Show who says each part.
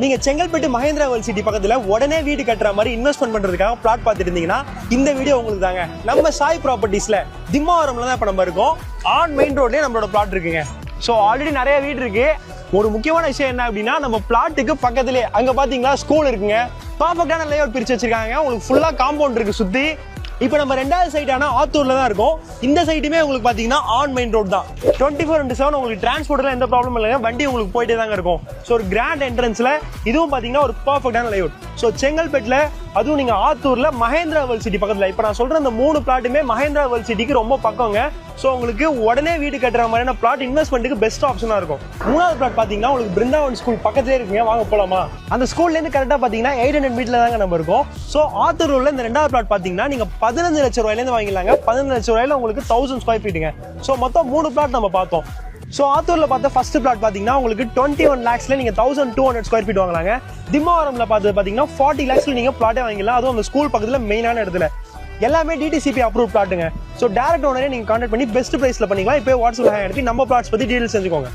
Speaker 1: நீங்க Chengalpattu Mahindra world city பக்கத்துல உடனே வீடு கட்டுற மாதிரி இன்வெஸ்ட்மெண்ட் பண்றதுக்காக பிளாட் பார்த்துட்டு இருந்தீங்கன்னா இந்த வீடியோ உங்களுக்கு தாங்க. நம்ம சாய் ப்ராப்பர்ட்டிஸ்ல திம்மாவரம்ல தான் இப்ப நம்ம இருக்கோம். ஆன் மெயின் ரோட்லயே நம்மளோட பிளாட் இருக்குங்க. ஸோ ஆல்ரெடி நிறைய வீடு இருக்கு. ஒரு முக்கியமான விஷயம் என்ன அப்படின்னா, நம்ம பிளாட்டுக்கு பக்கத்துலேயே அங்க பாத்தீங்களா ஸ்கூல் இருக்குங்க. பர்ஃபெக்டான லேஅவுட் பிரிச்சு வச்சிருக்காங்க. உங்களுக்கு ஃபுல்லா காம்பவுண்ட் இருக்கு சுத்தி. இப்போ நம்ம ரெண்டாவது சைட்டான ஆத்தூர்ல தான் இருக்கும். இந்த சைட்டுமே உங்களுக்கு பாத்தீங்கன்னா ஆன் மெயின் ரோட் தான். 24/7 உங்களுக்கு டிரான்ஸ்போர்ட்ல எந்த ப்ராப்ளம் இல்லைங்க. வண்டி உங்களுக்கு போயிட்டே தாங்க இருக்கும். ஸோ ஒரு கிராண்ட் என்ட்ரன்ஸ்ல இதுவும் பாத்தீங்கன்னா ஒரு பர்ஃபெக்டான லேஅவுட். ஸோ செங்கல்பட்டுல அதுவும் நீங்க ஆத்தூர்ல மகேந்திரா வேர்ல்ட் சிட்டி பக்கத்துல இப்போ நான் சொல்ற அந்த 3 பிளாட்டுமே மகேந்திரா வேர்ல்ட் சிட்டிக்கு ரொம்ப பக்கங்க. ஸோ உங்களுக்கு உடனே வீடு கட்டுற மாதிரியான பிளாட் இன்வெஸ்ட்மெண்ட்டுக்கு பெஸ்ட் ஆப்ஷனா இருக்கும். மூணாவது பிளாட் பாத்தீங்கன்னா உங்களுக்கு பிருந்தாவன் ஸ்கூல் பக்கத்துலேயே இருக்குங்க. வாங்க போலாமா? அந்த ஸ்கூல்ல இருந்து கரெக்டா பாத்தீங்கன்னா 800 மீட்டர்ல தாங்க நம்ம இருக்கோம். ஸோ ஆத்தூர் உள்ள இந்த ரெண்டாவது பிளாட் பாத்தீங்கன்னா நீங்க 15 லட்சம் ரூபாயில வாங்கிடலாங்க. 15 லட்சம் ரூபாயில உங்களுக்கு 1000 ஸ்கொயர் ஃபீட்டுங்க. ஸோ மொத்தம் 3 பிளாட் நம்ம பார்த்தோம். ஸோ ஆத்தூர்ல பார்த்த ஃபர்ஸ்ட் பிளாட் பாத்தீங்கன்னா உங்களுக்கு 21 lakhsல நீங்க 1200 ஸ்கொயர் ஃபீட் வாங்கலாங்க. திம்மாவரம்ல பார்த்தது பாத்தீங்கன்னா 40 lakhsல நீங்க பிளாட்டே வாங்கிடலாம். அதுவும் அந்த ஸ்கூல் பக்கத்துல மெயினான இடத்துல. எல்லாமே டிடிசிபி அப்ரூவ் பிளாட்டுங்க. ஸோ டைரக்ட் ஓனரே நீங்க கான்டாக்ட் பண்ணி பெஸ்ட் பிரைஸ்ல பண்ணிக்கலாம். இப்போ வாட்ஸ்அப்ல எடுத்து நம்ம பிளாட்ஸ் பத்தி டீடைல்ஸ் தெரிஞ்சுக்கோங்க.